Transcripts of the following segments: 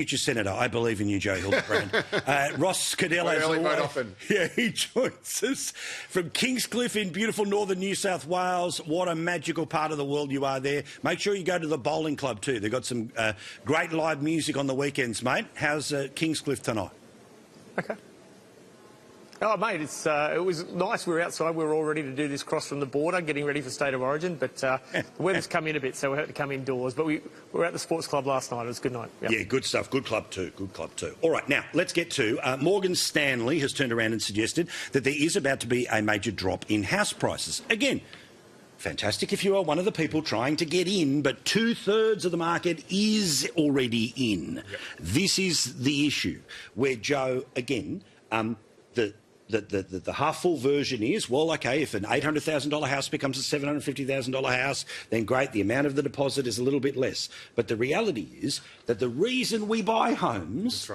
Future Senator, I believe in you, Joe Hildebrand. Ross Cadell, as always. Yeah, he joins us from Kingscliff in beautiful northern New South Wales. What a magical part of the world you are there. Make sure you go to the bowling club too. They've got some great live music on the weekends, mate. How's Kingscliff tonight? Okay. Oh, mate, it was nice. We were outside. We were all ready to do this cross from the border, getting ready for State of Origin. But the weather's come in a bit, so we had to come indoors. But we were at the sports club last night. It was a good night. Yep. Yeah, good stuff. Good club too. Good club too. All right, now, let's get to Morgan Stanley has turned around and suggested that there is about to be a major drop in house prices. Again, fantastic if you are one of the people trying to get in, but 2/3 of the market is already in. Yep. This is the issue where, Joe, again, the half-full version is, well, OK, if an $800,000 house becomes a $750,000 house, then great, the amount of the deposit is a little bit less. But the reality is that the reason we buy homes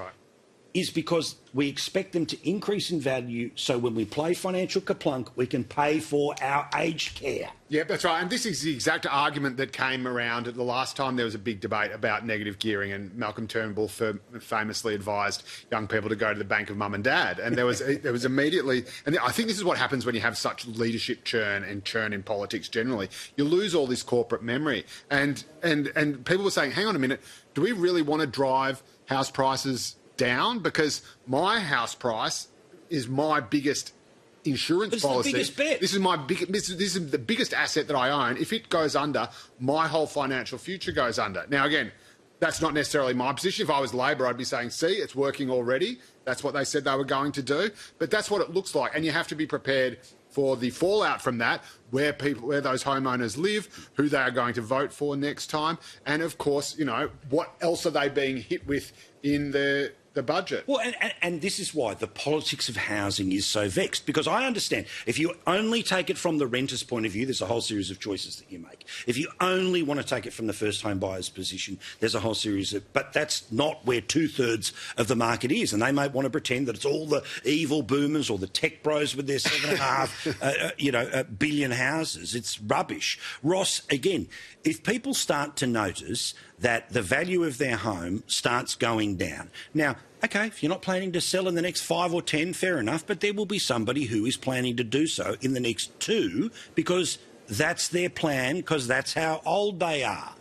is because we expect them to increase in value, so when we play financial kaplunk, we can pay for our aged care. Yeah, that's right. And this is the exact argument that came around at the last time there was a big debate about negative gearing, and Malcolm Turnbull famously advised young people to go to the bank of mum and dad. And there was immediately, and I think this is what happens when you have such leadership churn and churn in politics generally. You lose all this corporate memory. And people were saying, hang on a minute, do we really want to drive house prices down? Because my house price is my biggest insurance policy. The biggest bet. This is the biggest asset that I own. If it goes under, my whole financial future goes under. Now, again, that's not necessarily my position. If I was Labor, I'd be saying, see, it's working already. That's what they said they were going to do. But that's what it looks like. And you have to be prepared for the fallout from that, where those homeowners live, who they are going to vote for next time. And, of course, you know, what else are they being hit with in the budget? Well, and this is why the politics of housing is so vexed, because I understand if you only take it from the renter's point of view, there's a whole series of choices that you make. If you only want to take it from the first home buyer's position, there's a whole series of, but that's not where 2/3 of the market is, and they may want to pretend that it's all the evil boomers or the tech bros with their 7.5 billion houses. It's rubbish. Ross, again, if people start to notice that the value of their home starts going down. Now, OK, if you're not planning to sell in the next 5 or 10, fair enough, but there will be somebody who is planning to do so in the next 2 because that's their plan, because that's how old they are.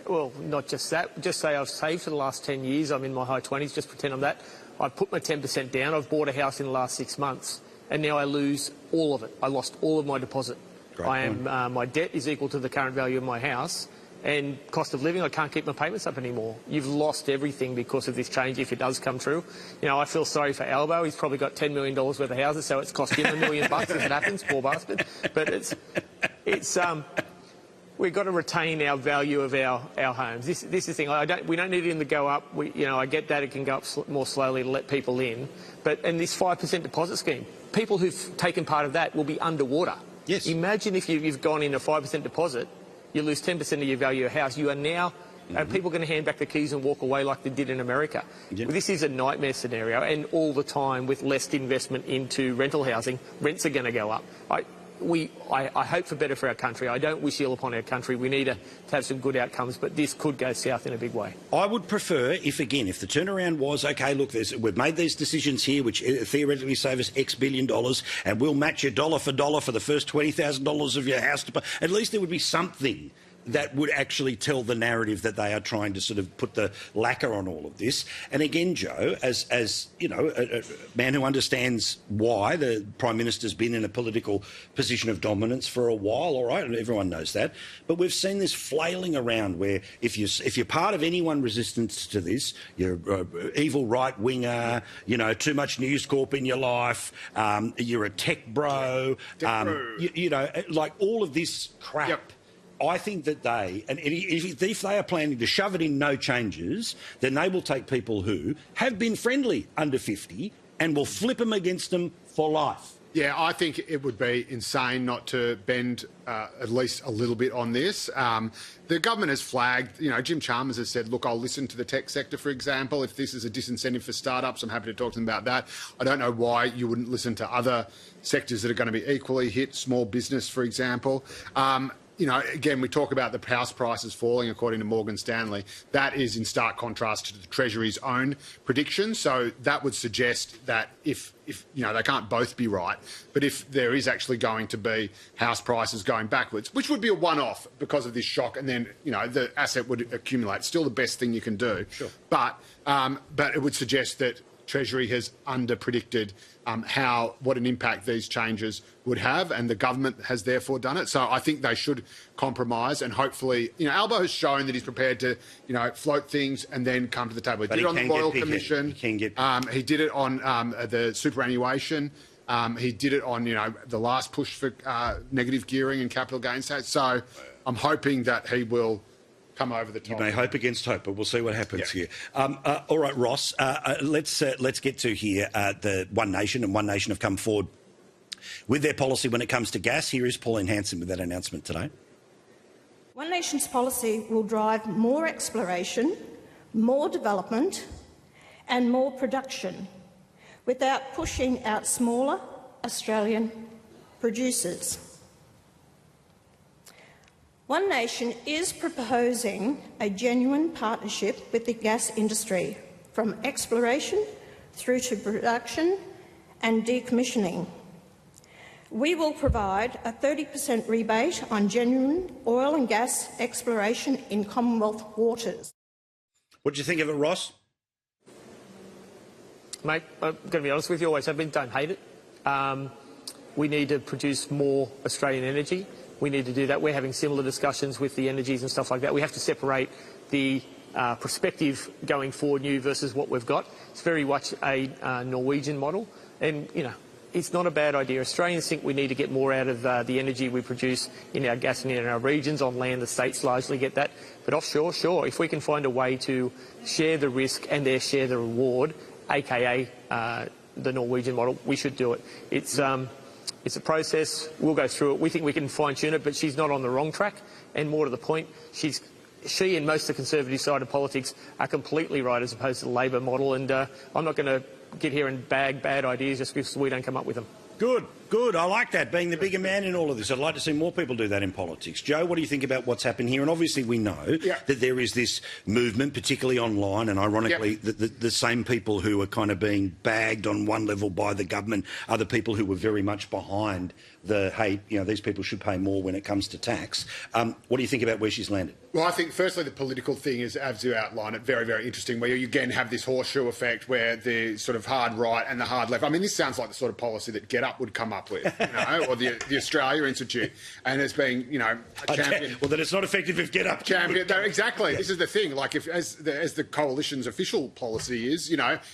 Well, not just that. Just say I've saved for the last 10 years. I'm in my high 20s. Just pretend I'm that. I've put my 10% down. I've bought a house in the last 6 months, and now I lose all of it. I lost all of my deposit. My debt is equal to the current value of my house, and cost of living, I can't keep my payments up anymore. You've lost everything because of this change if it does come true. You know, I feel sorry for Albo. He's probably got $10 million worth of houses, so it's cost him $1 million if it happens, poor bastard. But we've got to retain our value of our homes. This is the thing. We don't need them to go up. I get that it can go up more slowly to let people in. And this 5% deposit scheme, people who've taken part of that will be underwater. Yes. Imagine if you've gone in a 5% deposit, you lose 10% of your value of your house. You are now, people are going to hand back the keys and walk away like they did in America. Yep. Well, this is a nightmare scenario, and all the time with less investment into rental housing, rents are going to go up. I hope for better for our country. I don't wish ill upon our country. We need to have some good outcomes, but this could go south in a big way. I would prefer if the turnaround was, OK, look, we've made these decisions here which theoretically save us X billion dollars, and we'll match you dollar for dollar for the first $20,000 of your house. At least there would be something that would actually tell the narrative that they are trying to sort of put the lacquer on all of this. And again, Joe, as you know, a man who understands why the Prime Minister's been in a political position of dominance for a while, all right, and everyone knows that. But we've seen this flailing around where if you're part of anyone resistance to this, you're evil right-winger, too much News Corp in your life, you're a tech bro, like all of this crap. Yep. I think that if they are planning to shove it in no changes, then they will take people who have been friendly under 50 and will flip them against them for life. Yeah, I think it would be insane not to bend at least a little bit on this. The government has flagged, Jim Chalmers has said, look, I'll listen to the tech sector, for example. If this is a disincentive for startups, I'm happy to talk to them about that. I don't know why you wouldn't listen to other sectors that are going to be equally hit, small business, for example. again, we talk about the house prices falling, according to Morgan Stanley. That is in stark contrast to the Treasury's own prediction. So that would suggest that if they can't both be right, but if there is actually going to be house prices going backwards, which would be a one-off because of this shock, and then the asset would accumulate. Still the best thing you can do. Sure. But it would suggest that Treasury has under-predicted what an impact these changes would have, and the government has therefore done it. So I think they should compromise, and hopefully, Albo has shown that he's prepared to, float things and then come to the table. He did it on the Royal Commission. He did it on the superannuation. He did it on, the last push for negative gearing and capital gains tax. So I'm hoping that he will come over the top. You may hope against hope, but we'll see what happens here. All right, Ross, let's get to here the One Nation, and One Nation have come forward with their policy when it comes to gas. Here is Pauline Hanson with that announcement today. One Nation's policy will drive more exploration, more development and more production without pushing out smaller Australian producers. One Nation is proposing a genuine partnership with the gas industry, from exploration through to production and decommissioning. We will provide a 30% rebate on genuine oil and gas exploration in Commonwealth waters. What do you think of it, Ross? Mate, I'm going to be honest with you, always have been, don't hate it. We need to produce more Australian energy. We need to do that. We're having similar discussions with the energies and stuff like that. We have to separate the perspective going forward, new versus what we've got. It's very much a Norwegian model, and it's not a bad idea. Australians think we need to get more out of the energy we produce in our gas and in our regions. On land, the states largely get that, but offshore, sure. If we can find a way to share the risk and share the reward, aka the Norwegian model, we should do it. It's a process. We'll go through it. We think we can fine-tune it, but she's not on the wrong track. And more to the point, she and most of the Conservative side of politics are completely right as opposed to the Labor model. And I'm not going to get here and bag bad ideas just because we don't come up with them. Good. I like that, being the bigger man in all of this. I'd like to see more people do that in politics. Joe, what do you think about what's happened here? And obviously we know that there is this movement, particularly online, and ironically the same people who are kind of being bagged on one level by the government are the people who were very much behind the, hey, these people should pay more when it comes to tax. What do you think about where she's landed? Well, I think firstly the political thing is, as you outlined it, very, very interesting, where you again have this horseshoe effect where the sort of hard right and the hard left. I mean, this sounds like the sort of policy that Get Up would come up with, or the Australia Institute, and it's being, a champion. Well, then it's not effective if Get Up. Champion. No, exactly. Yeah. This is the thing. Like, as the coalition's official policy is,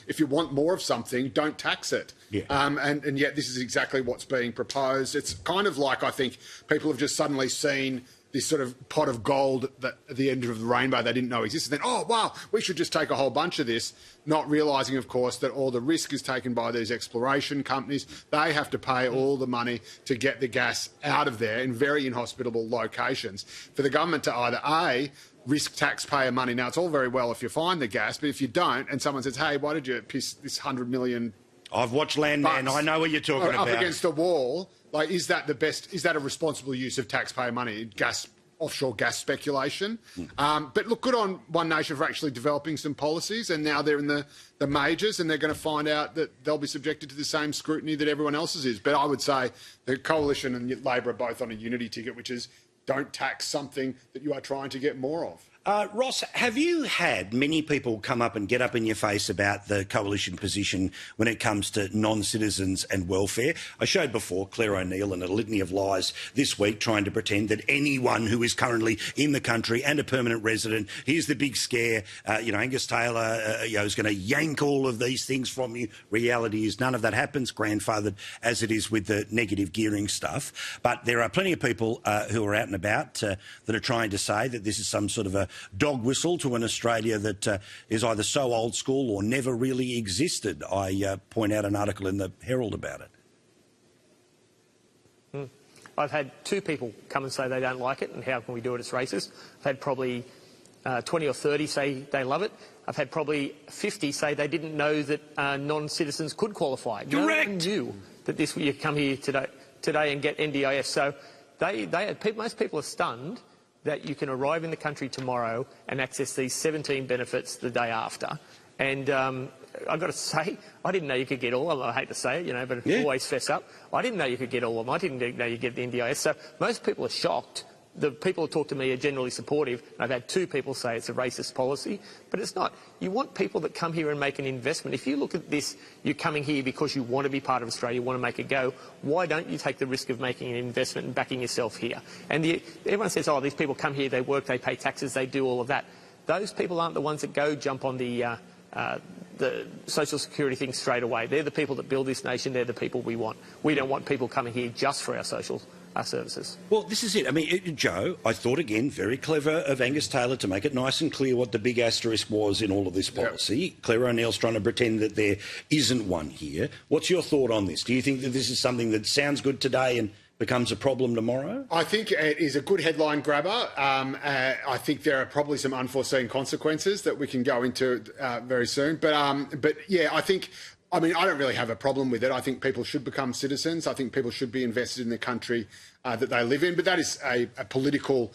if you want more of something, don't tax it. Yeah. And yet this is exactly what's being proposed. It's kind of like, I think people have just suddenly seen this sort of pot of gold that at the end of the rainbow they didn't know existed. Then, oh, wow, we should just take a whole bunch of this, not realising, of course, that all the risk is taken by these exploration companies. They have to pay all the money to get the gas out of there in very inhospitable locations. For the government to either, A, risk taxpayer money. Now, it's all very well if you find the gas, but if you don't, and someone says, hey, why did you piss this $100 million... I've watched Landman. I know what you're talking about. Up against the wall. Like, is that the best? Is that a responsible use of taxpayer money? Offshore gas speculation. But look, good on One Nation for actually developing some policies, and now they're in the majors, and they're going to find out that they'll be subjected to the same scrutiny that everyone else's is. But I would say the Coalition and Labor are both on a unity ticket, which is don't tax something that you are trying to get more of. Ross, have you had many people come up and get up in your face about the Coalition position when it comes to non-citizens and welfare? I showed before Claire O'Neill and a litany of lies this week trying to pretend that anyone who is currently in the country and a permanent resident, here's the big scare, Angus Taylor is going to yank all of these things from you. Reality is none of that happens, grandfathered as it is with the negative gearing stuff. But there are plenty of people who are out and about that are trying to say that this is some sort of a dog whistle to an Australia that is either so old school or never really existed. I point out an article in the Herald about it. I've had 2 people come and say they don't like it and how can we do it, it's racist. I've had probably 20 or 30 say they love it. I've had probably 50 say they didn't know that non-citizens could qualify. Correct. No one knew that you come here today and get NDIS. So most people are stunned that you can arrive in the country tomorrow and access these 17 benefits the day after. And I've got to say, I didn't know you could get all of them. I hate to say it, but always fess up. I didn't know you could get all of them. I didn't know you get the NDIS. So most people are shocked. The people who talk to me are generally supportive. I've had 2 people say it's a racist policy, but it's not. You want people that come here and make an investment. If you look at this, you're coming here because you want to be part of Australia, you want to make it go. Why don't you take the risk of making an investment and backing yourself here? And everyone says, oh, these people come here, they work, they pay taxes, they do all of that. Those people aren't the ones that go jump on the social security thing straight away. They're the people that build this nation. They're the people we want. We don't want people coming here just for our services. Well, this is it. I mean, Joe, I thought again, very clever of Angus Taylor to make it nice and clear what the big asterisk was in all of this policy. Yep. Claire O'Neill's trying to pretend that there isn't one here. What's your thought on this? Do you think that this is something that sounds good today and becomes a problem tomorrow? I think it is a good headline grabber. I think there are probably some unforeseen consequences that we can go into very soon. But yeah, I don't really have a problem with it. I think people should become citizens. I think people should be invested in the country that they live in. But that is a political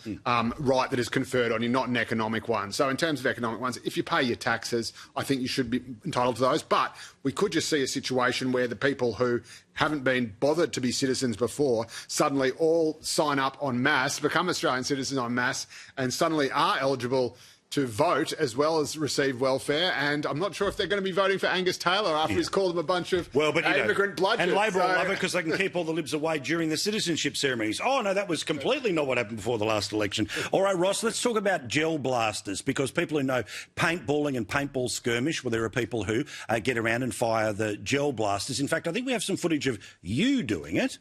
right that is conferred on you, not an economic one. So in terms of economic ones, if you pay your taxes, I think you should be entitled to those. But we could just see a situation where the people who haven't been bothered to be citizens before suddenly all sign up en masse, become Australian citizens en masse, and suddenly are eligible to vote as well as receive welfare, and I'm not sure if they're going to be voting for Angus Taylor after he's called them a bunch of immigrant bludgers. And Labor will love it because they can keep all the Libs away during the citizenship ceremonies. Oh, no, that was completely not what happened before the last election. All right, Ross, let's talk about gel blasters, because people who know paintballing and paintball skirmish, well, there are people who get around and fire the gel blasters. In fact, I think we have some footage of you doing it.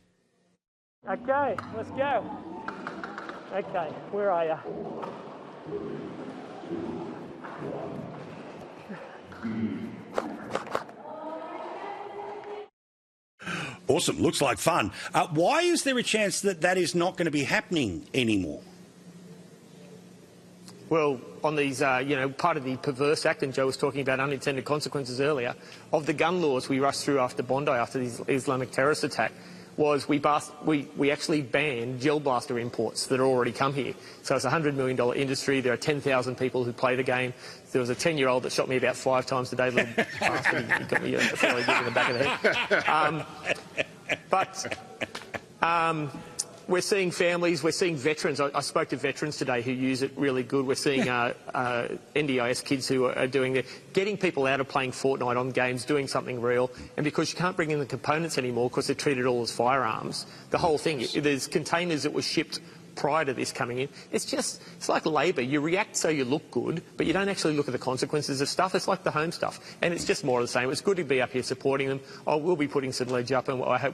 OK, let's go. OK, where are you? Awesome. Looks like fun. Why is there a chance that that is not going to be happening anymore? Well, on these, part of the perverse act, and Joe was talking about unintended consequences earlier, of the gun laws we rushed through after Bondi, after the Islamic terrorist attack, was we actually banned gel blaster imports that had already come here. So it's a $100 million industry. There are 10,000 people who play the game. There was a 10-year-old that shot me about 5 times today. Little bastard. He got me a fairly good in the back of the head. We're seeing families, we're seeing veterans. I spoke to veterans today who use it really good. We're seeing NDIS kids who are doing it, getting people out of playing Fortnite on games, doing something real. And because you can't bring in the components anymore because they're treated all as firearms, the whole thing, there's containers that were shipped prior to this coming in. It's like Labor. You react so you look good, but you don't actually look at the consequences of stuff. It's like the home stuff. And it's just more of the same. It's good to be up here supporting them. I will be putting some ledge up, and I hope